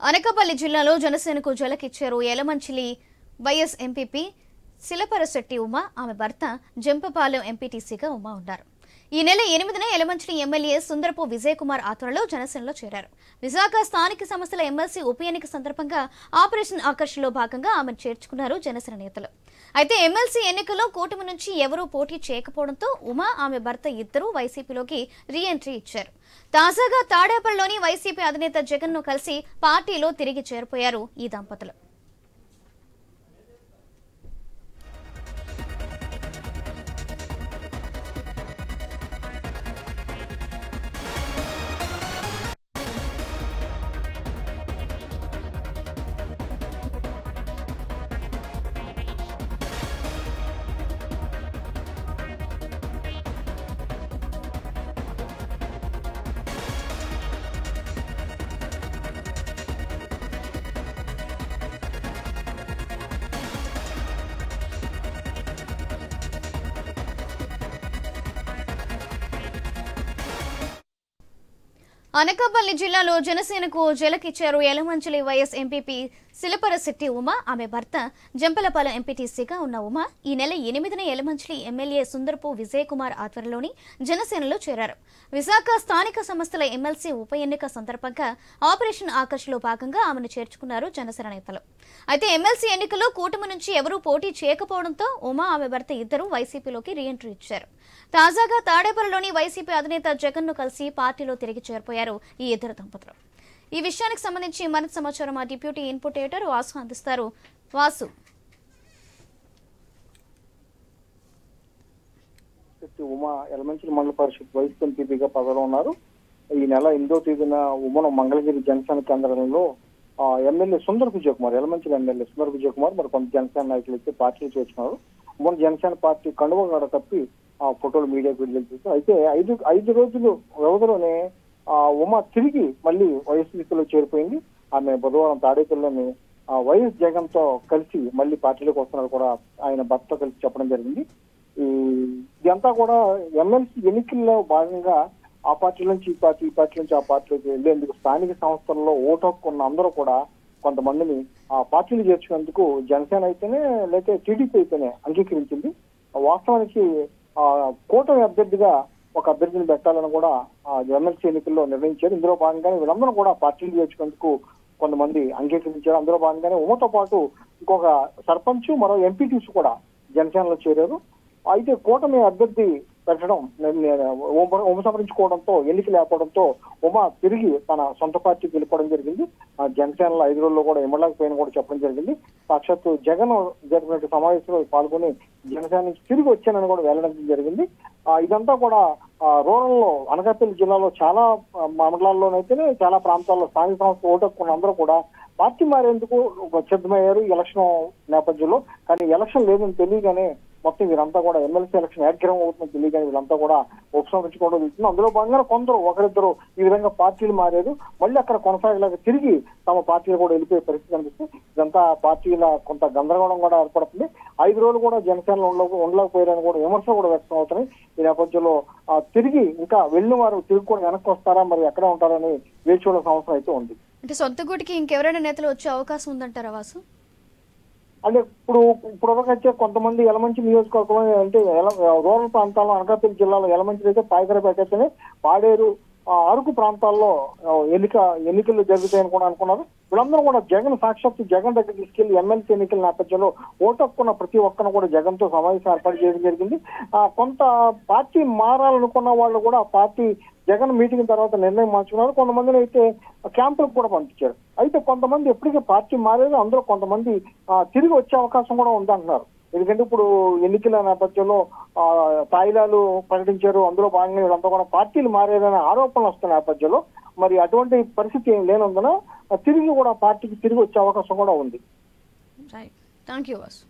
అనకాపల్లి జిల్లాలో జనసేనకు జలకిచ్చారు Yalamanchili YS MPP Shilaparasetti Uma. ఆమె భర్త జంపపాలెం ఎంపీటీసీగా ఉమా ఉన్నారు. ఈ నెల 8న యలమంచిలి ఎమ్మెల్యే సుందరపు విజయ్ కుమార్ ఆధ్వర్యంలో జనసేనలో చేరారు. విశాఖ స్థానిక సంస్థల ఎమ్మెల్సీ ఉప ఎన్నిక సందర్భంగా ఆపరేషన్ ఆకర్షణలో భాగంగా ఆమెను చేర్చుకున్నారు జనసేన నేతలు. అయితే ఎమ్మెల్సీ ఎన్నికల్లో కూటమి నుంచి ఎవరూ పోటీ చేయకపోవడంతో ఉమా, ఆమె భర్త ఇద్దరూ వైసీపీలోకి రీ ఎంట్రీ ఇచ్చారు. తాజాగా తాడేపల్లిలోని వైసీపీ అధినేత జగన్ ను కలిసి పార్టీలో తిరిగి చేరిపోయారు ఈ దంపతులు. అనకాపల్లి జిల్లాలో జనసేనకు జలకిచ్చారు యలమంచిలి వైఎస్ ఎంపీపీ శిలపరశెట్టి ఉమా. ఆమె భర్త జంపలపాలెం ఎంపీటీసీగా ఉన్న ఉమా ఈ నెల 8న యలమంచిలి ఎమ్మెల్యే సుందరపు విజయ్ కుమార్ ఆధ్వర్యంలోని జనసేనలో చేరారు. విశాఖ స్థానిక సంస్థల ఎమ్మెల్సీ ఉప ఎన్నిక సందర్భంగా ఆపరేషన్ ఆకర్షణలో భాగంగా ఆమెను చేర్చుకున్నారు జనసేన నేతలు. అయితే ఎమ్మెల్సీ ఎన్నికల్లో కూటమి నుంచి ఎవరూ పోటీ చేయకపోవడంతో ఉమా, ఆమె భర్త ఇద్దరూ వైసీపీలోకి రీ ఎంట్రీ ఇచ్చారు. తాజాగా తాడేపల్లిలోని వైసీపీ అధినేత జగన్ ను కలిసి పార్టీలో తిరిగి చేరిపోయారు ఈ ఇద్దరు దంపతులు. ఈ విషయానికి సంబంధించి మరింత సమాచారం మా డిప్యూటీ ఇన్పుట్ ఎడిటర్ వాసు అందిస్తారు. వాసు, ఉమా యలమంచిలి మండల పరిషత్ వైస్ ఎంపీగా పదవిలో ఉన్నారు. ఈ నెల 8వ తేదీన ఉమను మంగళగిరి జనసేన కేంద్రంలో ఎమ్మెల్యే సుందరపు విజయ్ కుమార్, యలమంచిలి ఎమ్మెల్యే సుందరపు విజయ్ కుమార్ మరి కొంత జనసేన నాయకులు అయితే పార్టీలు చేస్తున్నారు. ఉమను జనసేన పార్టీ కండువ కప్పి ఫోటోలు మీడియాకు విడుదల చేశారు. అయితే ఐదు రోజులు వ్యవధిలోనే ఉమా తిరిగి మళ్ళీ వైఎస్పీలో చేరిపోయింది. ఆమె బుధవారం తాడేపల్లిలోని వైఎస్ జగన్ తో కలిసి మళ్ళీ పార్టీలోకి వస్తున్నారు కూడా ఆయన భర్త కలిసి చెప్పడం జరిగింది. ఇదంతా కూడా ఎమ్మెల్సీ ఎన్నికల్లో భాగంగా ఆ పార్టీ నుంచి ఈ పార్టీ నుంచి ఆ పార్టీలోకి వెళ్లేందుకు స్థానిక సంస్థల్లో ఓటు హక్కు ఉన్న అందరూ కూడా కొంతమందిని ఆ పార్టీలు చేర్చుకునేందుకు జనసేన అయితేనే లేకపోతే టీడీపీ అయితేనే అంగీకరించింది. వాస్తవానికి కూటమి అభ్యర్థిగా ఒక అభ్యర్థిని పెట్టాలని కూడా ఎమ్మెల్సీ ఎన్నికల్లో నిర్ణయించారు. ఇందులో భాగంగానే వీళ్ళందరూ కూడా పార్టీలు చేర్చుకునేందుకు కొంతమంది అంగీకరించారు. అందులో భాగంగానే ఉమతో పాటు ఇంకొక సర్పంచ్, మరో ఎంపీటీసీ కూడా జనసేనలో చేరారు. అయితే కూటమి అభ్యర్థి పెట్టడం ఉపసంహరించుకోవడంతో, ఎన్నిక లేకపోవడంతో ఉమా తిరిగి తన సొంత పార్టీకి వెళ్ళిపోవడం జరిగింది. జనసేనలో 5 రోజుల్లో కూడా ఎమ్మెల్యేకపోయిన కూడా చెప్పడం జరిగింది. సాక్షాత్తు జగన్ జరిగిన సమావేశంలో పాల్గొని జనసేన నుంచి తిరిగి వచ్చానని కూడా వెల్లడించడం జరిగింది. ఇదంతా కూడా రూరల్ లో అనకాపల్లి జిల్లాలో చాలా మండలాల్లోనైతేనే చాలా ప్రాంతాల్లో స్థానిక సంస్థ ఓటు హక్కున్న అందరూ కూడా పార్టీ మారేందుకు సిద్ధమయ్యారు ఎలక్షన్ నేపథ్యంలో. కానీ ఎలక్షన్ లేదని తెలియగానే మొత్తం వీరంతా కూడా ఎమ్మెల్సీ ఎలక్షన్ ఏకగ్రహం అవుతుందని తెలియగానే వీళ్ళంతా కూడా ఉపసంహరించుకోవడం జరుగుతుంది. అందులో భాగంగా కొందరు ఒకరిద్దరు ఈ విధంగా పార్టీలు మారారు. మళ్ళీ అక్కడ కొనసాగలేక తిరిగి తమ పార్టీలు కూడా వెళ్ళిపోయే పరిస్థితి కనిపిస్తుంది. ఇదంతా పార్టీల కొంత గందరగోళం కూడా ఏర్పడుతుంది. 5 రోజులు కూడా జనసేనలో ఉండలేకపోయారని కూడా విమర్శలు కూడా వ్యక్తం అవుతున్నాయి. ఈ నేపథ్యంలో తిరిగి ఇంకా వెళ్ళిన వారు తిరిగి కూడా వెనక్కి వస్తారా, మరి ఎక్కడ ఉంటారని వేచి చూడాల్సిన అవసరం అయితే ఉంది. అంటే సొంత గుడికి ఇంకెవరైనా నేతలు వచ్చే అవకాశం ఉందంటారా వాసు? అంటే ఇప్పుడు వచ్చే కొంతమంది యలమంచిలి నియోజకవర్గంలో అంటే రూరల్ ప్రాంతాల్లో అనకాపల్లి జిల్లాలో యలమంచిలి అయితే పాయకరపేట అయితేనే పాడేరు, అరకు ప్రాంతాల్లో ఎన్నికలు జరుగుతాయని కూడా అనుకున్నారు. వీళ్ళందరూ కూడా సాక్షాత్తు జగన్ దగ్గర తీసుకెళ్లి ఎమ్మెల్సీ ఎన్నికల నేపథ్యంలో ఓటు హక్కున్న ప్రతి ఒక్కరు కూడా జగన్ తో సమావేశం ఏర్పాటు చేయడం జరిగింది. కొంత పార్టీ మారాలనుకున్న వాళ్ళు కూడా పార్టీ జగన్ మీటింగ్ తర్వాత నిర్ణయం మార్చుకున్నారు. కొంతమందిని అయితే క్యాంపులకు కూడా పంపించారు. అయితే కొంతమంది ఎప్పటికీ పార్టీ మారేది, అందులో కొంతమంది తిరిగి వచ్చే అవకాశం కూడా ఉందంటున్నారు. ఎందుకంటే ఇప్పుడు ఎన్నికల నేపథ్యంలో తాయిలాలు ప్రకటించారు. అందులో భాగంగా వీళ్ళంతా కూడా పార్టీలు మారేదనే ఆరోపణలు వస్తున్న నేపథ్యంలో మరి అటువంటి పరిస్థితి ఏం లేనందున తిరిగి కూడా పార్టీకి తిరిగి వచ్చే అవకాశం కూడా ఉంది. Thank you Vasu.